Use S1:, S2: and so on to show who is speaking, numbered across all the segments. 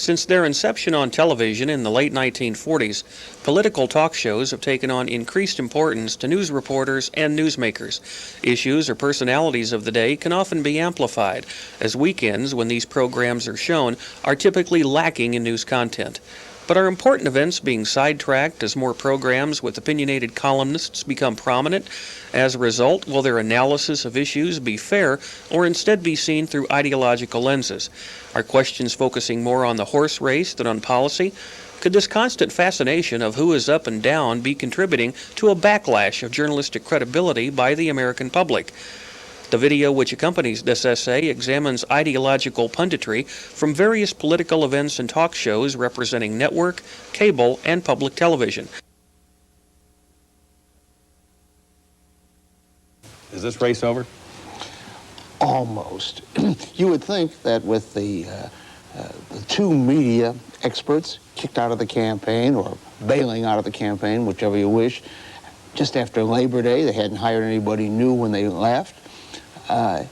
S1: Since their inception on television in the late 1940s, political talk shows have taken on increased importance to news reporters and newsmakers. Issues or personalities of the day can often be amplified, as weekends when these programs are shown are typically lacking in news content. But are important events being sidetracked as more programs with opinionated columnists become prominent? As a result, will their analysis of issues be fair or instead be seen through ideological lenses? Are questions focusing more on the horse race than on policy? Could this constant fascination of who is up and down be contributing to a backlash of journalistic credibility by the American public? The video which accompanies this essay examines ideological punditry from various political events and talk shows representing network, cable, and public television.
S2: Is this race over?
S3: Almost. You would think that with the two media experts kicked out of the campaign or bailing out of the campaign, whichever you wish, just after Labor Day, they hadn't hired anybody new when they left.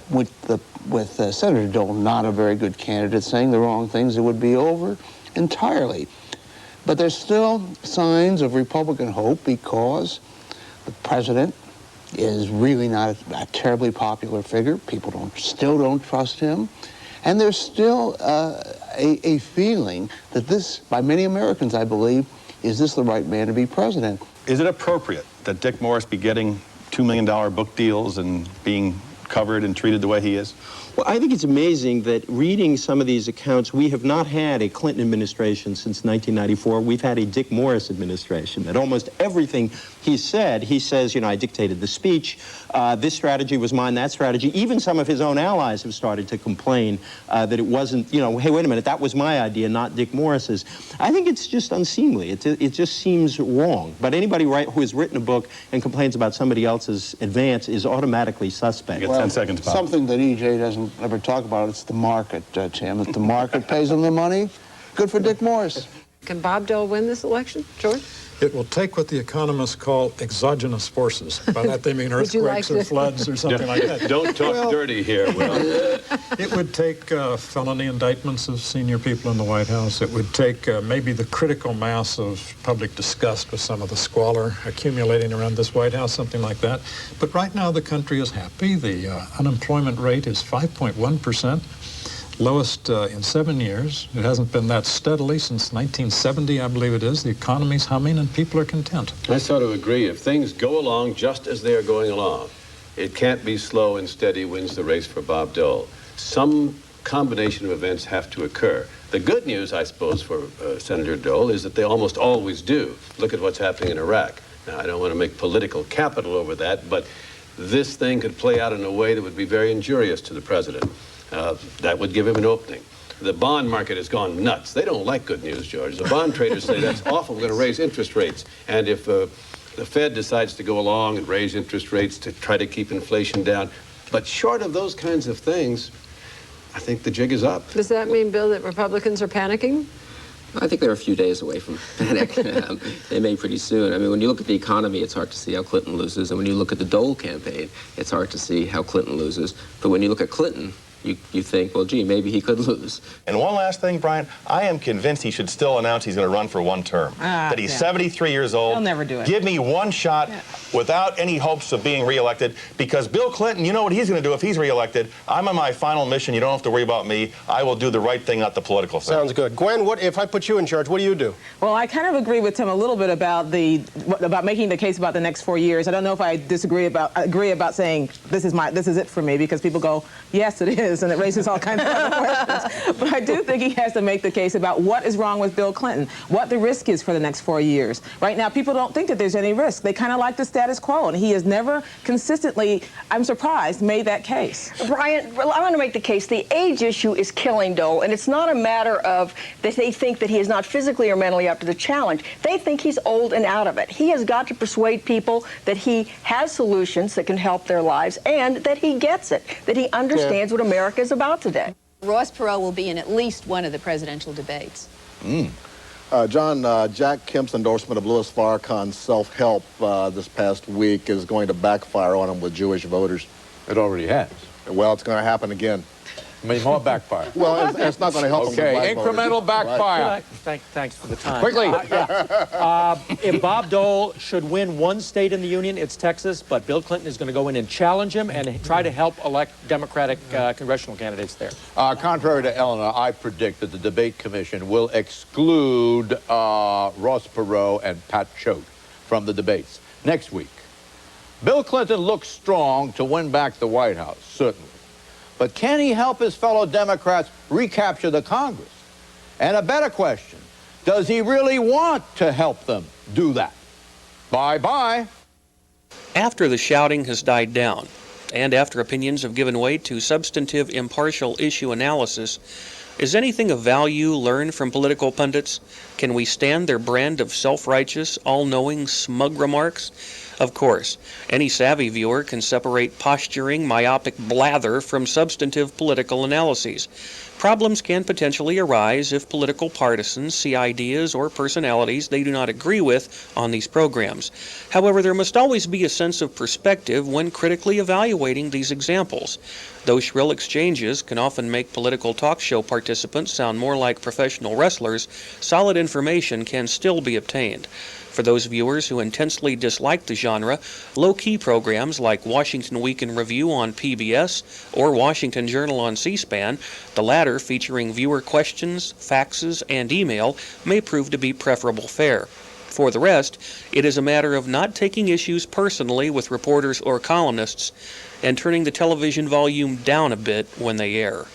S3: With Senator Dole not a very good candidate, saying the wrong things, it would be over entirely. But there's still signs of Republican hope because the president is really not a terribly popular figure. People still don't trust him. And there's still a feeling that this, by many Americans, I believe, is this the right man to be president?
S2: Is it appropriate that Dick Morris be getting $2 million book deals and being covered and treated the way he is?
S4: Well, I think it's amazing that reading some of these accounts, we have not had a Clinton administration since 1994. We've had a Dick Morris administration. That almost everything he says, you know, I dictated the speech, this strategy was mine, that strategy. Even some of his own allies have started to complain that it wasn't, you know, hey, wait a minute, that was my idea, not Dick Morris's. I think it's just unseemly. It just seems wrong. But anybody who has written a book and complains about somebody else's advance is automatically suspect.
S2: You got 10 seconds, Bob.
S3: Something that EJ doesn't ever talk about, it's the market, Tim. If the market pays him the money, good for Dick Morris.
S5: Can Bob Dole win this election, George?
S6: It will take what the economists call exogenous forces. By that they mean earthquakes or floods or something like that.
S2: Don't talk dirty here, Will.
S6: It would take felony indictments of senior people in the White House. It would take maybe the critical mass of public disgust with some of the squalor accumulating around this White House, something like that. But right now the country is happy. The unemployment rate is 5.1%. Lowest in 7 years. It hasn't been that steadily since 1970, I believe it is. The economy's humming and people are content.
S7: I sort of agree. If things go along just as they are going along, it can't be slow and steady wins the race for Bob Dole. Some combination of events have to occur. The good news, I suppose, for Senator Dole is that they almost always do. Look at what's happening in Iraq. Now, I don't want to make political capital over that, but this thing could play out in a way that would be very injurious to the president. That would give him an opening. The bond market has gone nuts. They don't like good news, George. The bond traders say that's awful, we're going to raise interest rates. And if the Fed decides to go along and raise interest rates to try to keep inflation down, but short of those kinds of things, I think the jig is up.
S5: Does that mean, Bill, that Republicans are panicking?
S8: I think they're a few days away from panic. They may pretty soon. I mean, when you look at the economy, it's hard to see how Clinton loses. And when you look at the Dole campaign, it's hard to see how Clinton loses. But when you look at Clinton, you think, well, gee, maybe he could lose.
S2: And one last thing, Brian, I am convinced he should still announce he's going to run for one term. That he's 73 years old.
S9: He'll never do it.
S2: Give me one shot without any hopes of being reelected, because Bill Clinton, you know what he's going to do if he's reelected. I'm on my final mission. You don't have to worry about me. I will do the right thing, not the political thing.
S10: Sounds good. Gwen, what if I put you in charge? What do you do?
S9: Well, I kind of agree with Tim a little bit about making the case about the next 4 years. I don't know if I agree about saying this is it for me, because people go, yes, it is, and it raises all kinds of other questions. But I do think he has to make the case about what is wrong with Bill Clinton, what the risk is for the next 4 years. Right now, people don't think that there's any risk. They kind of like the status quo, and he has never consistently, I'm surprised, made that case.
S11: Brian, I want to make the case. The age issue is killing Dole, and it's not a matter of that they think that he is not physically or mentally up to the challenge. They think he's old and out of it. He has got to persuade people that he has solutions that can help their lives and that he gets it, that he understands what America is about today.
S12: Ross Perot will be in at least one of the presidential debates.
S13: John, Jack Kemp's endorsement of Louis Farrakhan's self-help this past week is going to backfire on him with Jewish voters.
S7: It already has.
S13: Well, it's going to happen again.
S14: I mean, more backfire.
S13: Well, it's not going to help them.
S14: Okay, incremental backfire.
S15: Thanks for the time.
S14: Quickly.
S15: If Bob Dole should win one state in the Union, it's Texas, but Bill Clinton is going to go in and challenge him and try to help elect Democratic congressional candidates there.
S14: Contrary to Eleanor, I predict that the debate commission will exclude Ross Perot and Pat Choate from the debates next week. Bill Clinton looks strong to win back the White House, certainly. But can he help his fellow Democrats recapture the Congress? And a better question, does he really want to help them do that? Bye-bye.
S1: After the shouting has died down, and after opinions have given way to substantive, impartial issue analysis, is anything of value learned from political pundits? Can we stand their brand of self-righteous, all-knowing, smug remarks? Of course, any savvy viewer can separate posturing, myopic blather from substantive political analyses. Problems can potentially arise if political partisans see ideas or personalities they do not agree with on these programs. However, there must always be a sense of perspective when critically evaluating these examples. Those shrill exchanges can often make political talk show participants sound more like professional wrestlers. Solid information can still be obtained. For those viewers who intensely dislike the genre, low-key programs like Washington Week in Review on PBS or Washington Journal on C-SPAN, the latter featuring viewer questions, faxes, and email, may prove to be preferable fare. For the rest, it is a matter of not taking issues personally with reporters or columnists and turning the television volume down a bit when they air.